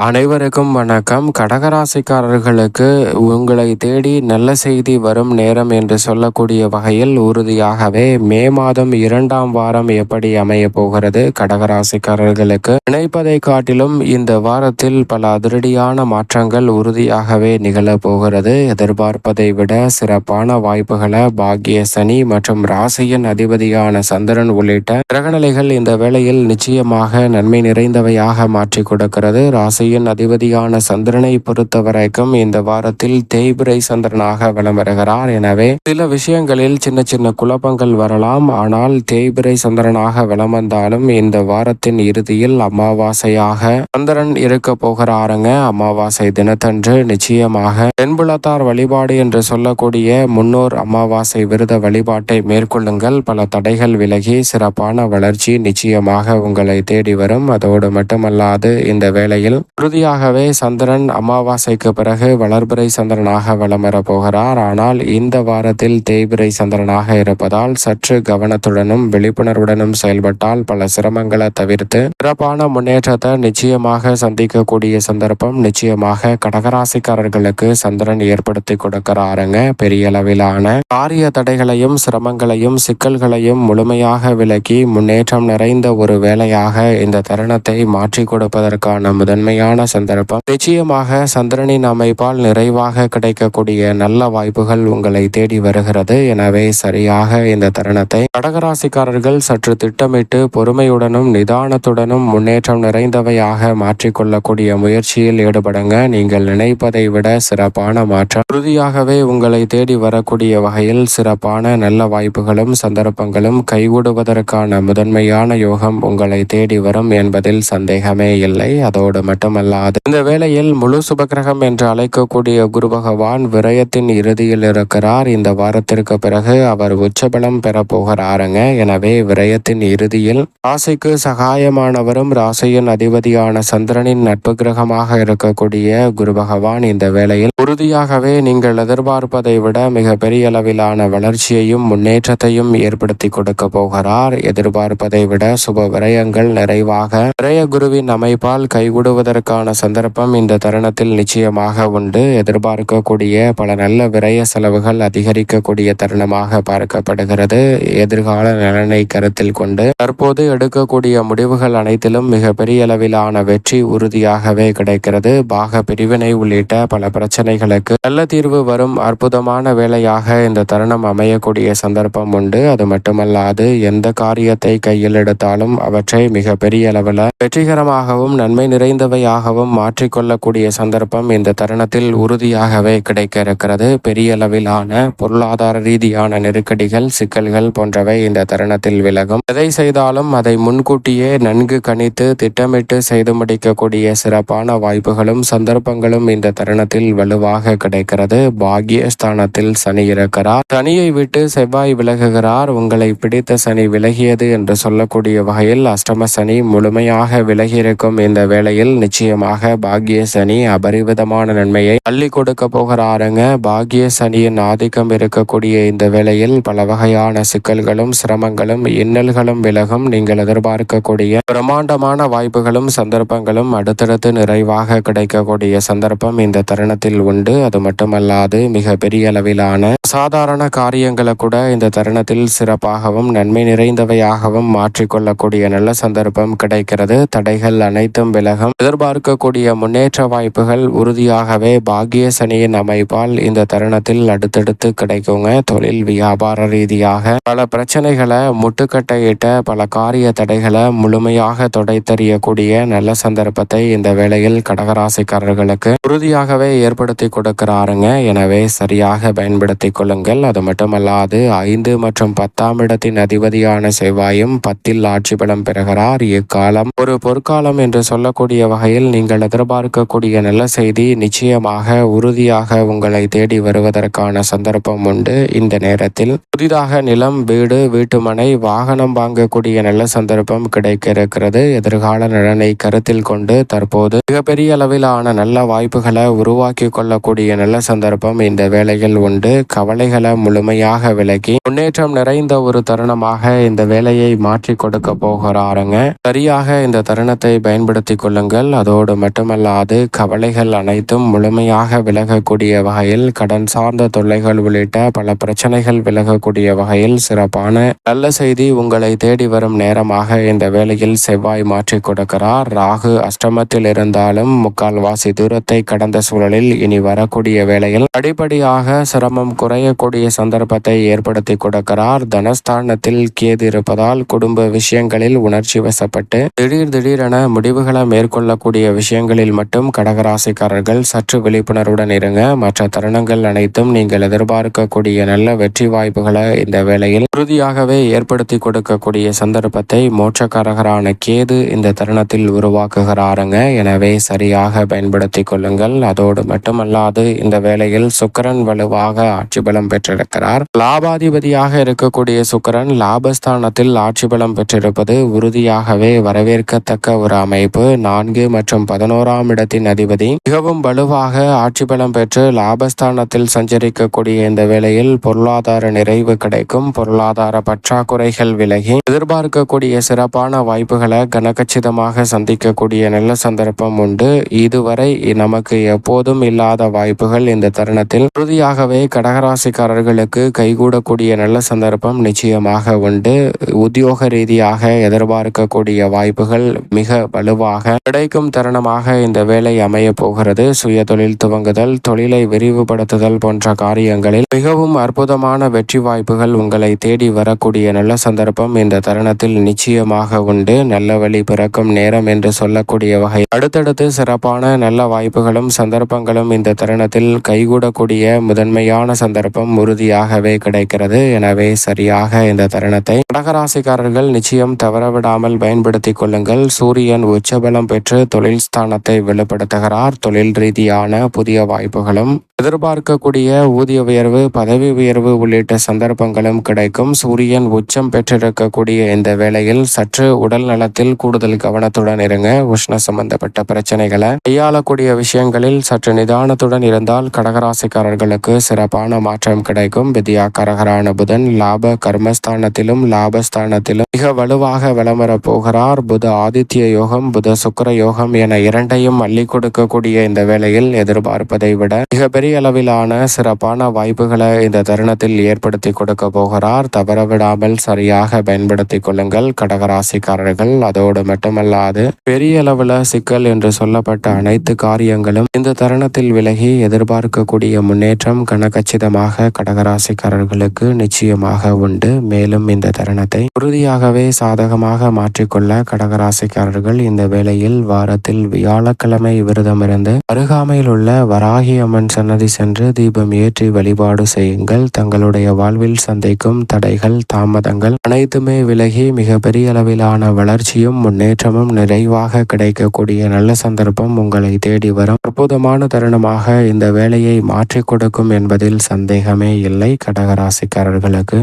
அனைவருக்கும் வணக்கம். கடகராசிக்காரர்களுக்கு உங்களை தேடி நல்ல செய்தி வரும் நேரம் என்று சொல்லக்கூடிய வகையில் உறுதியாகவே மே மாதம் 2ஆம் வாரம் எப்படி அமைய போகிறது? கடகராசிக்காரர்களுக்கு நினைப்பதை காட்டிலும் இந்த வாரத்தில் பல அதிரடியான மாற்றங்கள் உறுதியாகவே நிகழப் போகிறது. எதிர்பார்ப்பதை விட சிறப்பான வாய்ப்புகளை பாக்கிய சனி மற்றும் ராசியின் அதிபதியான சந்திரன் உள்ளிட்ட கிரகநிலைகள் இந்த வேளையில் நிச்சயமாக நன்மை நிறைந்தவையாக மாற்றி கொடுக்கிறது. ராசியின் அதிபதியான சந்திரனை பொறுத்த வரைக்கும் இந்த வாரத்தில் தேய்பிறை சந்திரனாக வலம் வருகிறார். எனவே சில விஷயங்களில் சின்ன சின்ன குழப்பங்கள் வரலாம். ஆனால் தேய்பிறை சந்திரனாக வலம் வந்தாலும் இந்த வாரத்தின் இறுதியில் அமாவாசையாக சந்திரன் இருக்க போகிறாருங்க. அமாவாசை தினத்தன்று நிச்சயமாக தென்புலத்தார் வழிபாடு என்று சொல்லக்கூடிய முன்னோர் அமாவாசை விரத வழிபாட்டை மேற்கொள்ளுங்கள். பல தடைகள் விலகி சிறப்பான வளர்ச்சி நிச்சயமாக உங்களை தேடி வரும். அதோடு மட்டுமல்லாது இந்த வேளையில் உறுதியாகவே சந்திரன் அமாவாசைக்கு பிறகு வளர்பிறை சந்திரனாக வலம் வரப் போகிறார். ஆனால் இந்த வாரத்தில் தேய்பிறை சந்திரனாக இருப்பதால் சற்று கவனத்துடனும் விழிப்புணர்வுடனும் செயல்பட்டால் பல சிரமங்களை தவிர்த்து சிறப்பான முன்னேற்றத்தை நிச்சயமாக சந்திக்கக்கூடிய சந்தர்ப்பம் நிச்சயமாக கடகராசிக்காரர்களுக்கு சந்திரன் ஏற்படுத்தி கொடுக்கிறாருங்க. பெரிய அளவிலான காரிய தடைகளையும் சிரமங்களையும் சிக்கல்களையும் முழுமையாக விலக்கி முன்னேற்றம் நிறைந்த ஒரு வேலையாக இந்த தருணத்தை மாற்றி கொடுப்பதற்கான முதன்மையான சந்தர்ப்பம் நிச்சயமாக சந்திரனின் அமைப்பால் நிறைவாக கிடைக்கக்கூடிய நல்ல வாய்ப்புகள் உங்களை தேடி வருகிறது. எனவே சரியாக இந்த தருணத்தை கடகராசிக்காரர்கள் சற்று திட்டமிட்டு பொறுமையுடனும் நிதானத்துடனும் முன்னேற்றம் நிறைந்தவையாக மாற்றிக்கொள்ளக்கூடிய முயற்சியில் ஈடுபடுங்க. நீங்கள் நினைப்பதை விட சிறப்பான மாற்றம் உறுதியாகவே உங்களை தேடி வரக்கூடிய வகையில் சிறப்பான நல்ல வாய்ப்புகளும் சந்தர்ப்பங்களும் கைகூடுவதற்கான முதன்மையான யோகம் உங்களை தேடி வரும் என்பதில் சந்தேகமே இல்லை. அதோடு மட்டுமல்லாது இந்த வேளையில் முழு சுபகிரகம் என்று அழைக்கக்கூடிய குரு பகவான் விரயத்தின் இறுதியில் இருக்கிறார். இந்த வாரத்திற்கு பிறகு அவர் உச்சபலம் பெற போகிறாருங்க. எனவே விரயத்தின் இறுதியில் ராசிக்கு சகாயமானவரும் ராசியின் அதிபதியான சந்திரனின் நட்பு கிரகமாக இருக்கக்கூடிய குரு பகவான் இந்த வேளையில் உறுதியாகவே நீங்கள் எதிர்பார்ப்பதை விட மிக பெரிய அளவிலான வளர்ச்சியையும் முன்னேற்றத்தையும் ஏற்படுத்தி கொடுக்க போகிறார். எதிர்பார்ப்பதை விட சுப விரயங்கள் நிறைவாக விரய குருவின் அமைப்பால் கைகூடுவதற்கான சந்தர்ப்பம் இந்த தருணத்தில் நிச்சயமாக உண்டு. எதிர்பார்க்கக்கூடிய பல நல்ல விரய செலவுகள் அதிகரிக்கக்கூடிய தருணமாக பார்க்கப்படுகிறது. எதிர்கால நலனை கருத்தில் கொண்டு தற்போது எடுக்கக்கூடிய முடிவுகள் அனைத்திலும் மிக பெரிய அளவிலான வெற்றி உறுதியாகவே கிடைக்கிறது. பாக பிரிவினை உள்ளிட்ட பல பிரச்சனைகளுக்கு நல்ல தீர்வு வரும் அற்புதமான வேலையாக இந்த தருணம் அமையக்கூடிய சந்தர்ப்பம் உண்டு. அது மட்டுமல்லாது எந்த காரியத்தை கையில் எடுத்தாலும் அவற்றை மிக பெரிய அளவில் வெற்றிகரமாகவும் நன்மை நிறைந்தவையாகவும் மாற்றிக்கொள்ளக்கூடிய சந்தர்ப்பம் இந்த தருணத்தில் உறுதியாகவே கிடைக்க இருக்கிறது. பெரிய அளவிலான பொருளாதார ரீதியான நெருக்கடிகள் சிக்கல்கள் போன்றவை இந்த தருணத்தில் விலகும். எதை செய்தாலும் அதை முன்கூட்டியே நன்கு கணித்து திட்டமிட்டு செய்து முடிக்கக்கூடிய சிறப்பான வாய்ப்புகளும் சந்தர்ப்பங்களும் இந்த தருணத்தில் வலுவாக கிடைக்கிறது. பாக்கியஸ்தானத்தில் சனி இருக்கிறார். சனியை விட்டு செவ்வாய் விலகுகிறார். உங்களை பிடித்த சனி விலகியது என்று சொல்லக்கூடிய வகையில் அஷ்டம சனி முழுமையாக விலகியிருக்கும் இந்த வேளையில் நிச்சயமாக பாக்கிய சனி அபரிவிதமான நன்மையை அள்ளி கொடுக்க போகிறாருங்க. பாக்கிய சனியின் ஆதிக்கம் இருக்கக்கூடிய இந்த வேளையில் பல வகையான சிக்கல்களும் சிரமங்களும் இன்னல்களும் விலகும். நீங்கள் எதிர்பார்க்கக்கூடிய பிரம்மாண்டமான வாய்ப்புகளும் சந்தர்ப்பங்களும் அடுத்தடுத்து நிறைவாக கிடைக்கக்கூடிய சந்தர்ப்பம் இந்த தருணத்தில் உண்டு. அது மட்டுமல்லாது மிக பெரிய அளவிலான சாதாரண காரியங்களை கூட இந்த தருணத்தில் சிறப்பாகவும் நன்மை நிறைந்தவையாகவும் மாற்றிக்கொள்ளக்கூடிய நல்ல சந்தர்ப்பம் கிடைக்கிறது. தடைகள் அனைத்தும் விலகும். எதிர்பார்க்கக்கூடிய முன்னேற்ற வாய்ப்புகள் உறுதியாகவே பாக்கிய சனியின் அமைப்பால் இந்த தருணத்தில் அடுத்தடுத்து கிடைக்குங்க. தொழில் வியாபார ரீதியாக பல பிரச்சனைகளை முட்டுக்கட்டையிட்ட பல காரிய தடைகளை முழுமையாக தொடைத்தறியக்கூடிய நல்ல சந்தர்ப்பத்தை இந்த வேளையில் கடகராசிக்காரர்களுக்கு உறுதியாகவே ஏற்படுத்தி கொடுக்கிறாருங்க. எனவே சரியாக பயன்படுத்தி கொள்ளுங்கள். அது மட்டுமல்லாது 5 மற்றும் 10ஆம் இடத்தின் அதிபதியான செவ்வாயும் 10இல் ஆட்சி பலம் பெறுகிறார். இக்காலம் ஒரு பொற்காலம் என்று சொல்லக்கூடிய வகையில் நீங்கள் எதிர்பார்க்கக்கூடிய நல்ல செய்தி நிச்சயமாக உறுதியாக உங்களை தேடி வருவதற்கான சந்தர்ப்பம் உண்டு. இந்த நேரத்தில் புதிதாக நிலம் வீடு வீட்டுமனை வாகனம் வாங்கக்கூடிய நல்ல சந்தர்ப்பம் கிடைக்க இருக்கிறது. எதிர்கால நலனை கருத்தில் கொண்டு தற்போது மிகப்பெரிய அளவிலான நல்ல வாய்ப்புகளை உருவாக்கி கொள்ளக்கூடிய நல்ல சந்தர்ப்பம் இந்த வேளையில் உண்டு. கவலைகளை முழுமையாக விலக்கி முன்னேற்றம் நிறைந்த ஒரு தருணமாக இந்த வேலையை மாற்றி கொடுக்க போகிறாருங்க. சரியாக இந்த தருணத்தை பயன்படுத்தி கொள்ளுங்கள். அதோடு மட்டுமல்லாது கவலைகள் அனைத்தும் முழுமையாக விலகக்கூடிய வகையில், கடன் சார்ந்த தொல்லைகள் உள்ளிட்ட பல பிரச்சனைகள் விலகக்கூடிய வகையில் சிறப்பான நல்ல செய்தி உங்களை தேடி வரும் நேரமாக இந்த வேளையில் செவ்வாய் மாற்றி கொடுக்கிறார். ராகு அஷ்டமத்தில் இருந்தாலும் முக்கால்வாசி தூரத்தை கடந்த சூழலில் இனி வரக்கூடிய வேளையில் படிப்படியாக சிரமம் குறையக்கூடிய சந்தர்ப்பத்தை ஏற்படுத்தி கொடுக்கிறார். தனஸ்தானத்தில் கேது இருப்பதால் குடும்ப விஷயங்களில் உணர்ச்சி வசப்பட்டு திடீரென முடிவுகளை மேற்கொள்ளக்கூடிய விஷயங்களில் மட்டும் கடகராசிக்காரர்கள் சற்று விழிப்புணர்வுடன் இருங்க. மற்ற தருணங்கள் அனைத்தும் நீங்கள் எதிர்பார்க்கக்கூடிய நல்ல வெற்றி வாய்ப்புகளை இந்த வேளையில் உறுதியாகவே ஏற்படுத்தி கொடுக்கக்கூடிய சந்தர்ப்பத்தை மோட்சக்காரகரான கேது இந்த தருணத்தில் உருவாக்குகிறாருங்க. எனவே சரியாக பயன்படுத்தி கொள்ளுங்கள். அதோடு மட்டுமல்லாது இந்த வேளையில் சுக்கிரன் வலுவாக ஆட்சி பலம் பெற்றிருக்கிறார். லாபாதிபதியாக இருக்கக்கூடிய சுக்கிரன் லாபஸ்தானத்தில் ஆட்சி பலம் பெற்றிருப்பது உறுதியாகவே வரவேற்கத்தக்க ஒரு அமைப்பு. 4 மற்றும் 11ஆம் இடத்தின் அதிபதி மிகவும் வலுவாக ஆட்சி பலம் பெற்று லாபஸ்தானத்தில் சஞ்சரிக்கக்கூடிய இந்த வேளையில் பொருளாதார நிறைவு கிடைக்கும். பொருளாதார பற்றாக்குறைகள் விலகி எதிர்பார்க்கக்கூடிய சிறப்பான வாய்ப்புகளை கனகச்சிதமாக சந்திக்கக்கூடிய நல்ல சந்தர்ப்பம் உண்டு. இதுவரை நமக்கு எப்போதும் இல்லாத வாய்ப்புகள் இந்த தருணத்தில் உறுதியாகவே கடகராசிக்காரர்களுக்கு கைகூடக்கூடிய நல்ல சந்தர்ப்பம் நிச்சயமாக உண்டு. உத்தியோக ரீதியாக எதிர்பார்க்கக்கூடிய வாய்ப்புகள் மிக வலுவாக கிடைக்கும் தருணமாக இந்த வேலை அமைய போகிறது. சுய தொழில் துவங்குதல், தொழிலை விரிவுபடுத்துதல் போன்ற காரியங்களில் மிகவும் அற்புதமான வெற்றி வாய்ப்புகள் உங்களை தேடி வரக்கூடிய நல்ல சந்தர்ப்பம் இந்த தருணத்தில் நிச்சயமாக உண்டு. நல்ல வழி பிறக்கும் நேரம் என்று சொல்லக்கூடிய வகை அடுத்தடுத்து சிறப்பான நல்ல வாய்ப்புகளும் சந்தர்ப்பங்களும் இந்த தருணத்தில் கைகூடக்கூடிய முதன்மையான சந்தர்ப்பம் உறுதியாகவே கிடைக்கிறது. எனவே சரியாக இந்த தருணத்தை கடகராசிக்காரர்கள் நிச்சயம் தவறவிடாமல் பயன்படுத்திக் கொள்ளுங்கள். சூரியன் உச்சபலம் பெற்று தொழில் ஸ்தானத்தை வெளிப்படுத்துகிறார். தொழில் ரீதியான புதிய வாய்ப்புகளும் எதிர்பார்க்கக்கூடிய ஊதிய உயர்வு, பதவி உயர்வு உள்ளிட்ட சந்தர்ப்பங்களும் கிடைக்கும். சூரியன் உச்சம் பெற்றிருக்கக்கூடிய இந்த வேளையில் சற்று உடல் நலத்தில் கூடுதல் கவனத்துடன் இருங்க. உஷ்ண சம்பந்தப்பட்ட பிரச்சனைகளை கையாளக்கூடிய விஷயங்களில் சற்று நிதானத்துடன் இருந்தால் கடகராசிக்காரர்களுக்கு சிறப்பான மாற்றம் கிடைக்கும். வித்யாகாரகரான புதன் லாப கர்மஸ்தானத்திலும் லாபஸ்தானத்திலும் மிக வலுவாக வலமரப் போகிறார். புத ஆதித்ய யோகம், புத சுக்கிர யோகம் என இரண்டையும் அள்ளி கொடுக்கக்கூடிய இந்த வேளையில் எதிர்பார்ப்பதை விட மிகப்பெரிய அளவிலான சிறப்பான வாய்ப்புகளை இந்த தருணத்தில் ஏற்படுத்தி கொடுக்க போகிறார். தவறவிடாமல் சரியாக பயன்படுத்தி கொள்ளுங்கள் கடகராசிக்காரர்கள். அதோடு மட்டுமல்லாது பெரிய அளவில் சிக்கல் என்று சொல்லப்பட்ட அனைத்து காரியங்களும் இந்த தருணத்தில் விலகி எதிர்பார்க்கக்கூடிய முன்னேற்றம் கனகச்சிதமாக கடகராசிக்காரர்களுக்கு நிச்சயமாக உண்டு. மேலும் இந்த தருணத்தை உறுதியாகவே சாதகமாக மாற்றிக்கொள்ள கடகராசிக்காரர்கள் இந்த வேளையில் வாரத்தில் வியாழக்கிழமை விரதமிருந்து அருகாமையில் உள்ள வராகி அம்மன் சன்னதி சென்று தீபம் ஏற்றி வழிபாடு செய்யுங்கள். தங்களுடைய வாழ்வில் சந்திக்கும் தடைகள், தாமதங்கள் அனைத்துமே விலகி மிகப்பெரிய அளவிலான வளர்ச்சியும் முன்னேற்றமும் நிறைவாக கிடைக்கக்கூடிய நல்ல சந்தர்ப்பம் உங்களை தேடி வரும் அற்புதமான தருணமாக இந்த வேலையை மாற்றிக் கொடுக்கும் என்பதில் சந்தேகமே இல்லை கடகராசிக்காரர்களுக்கு.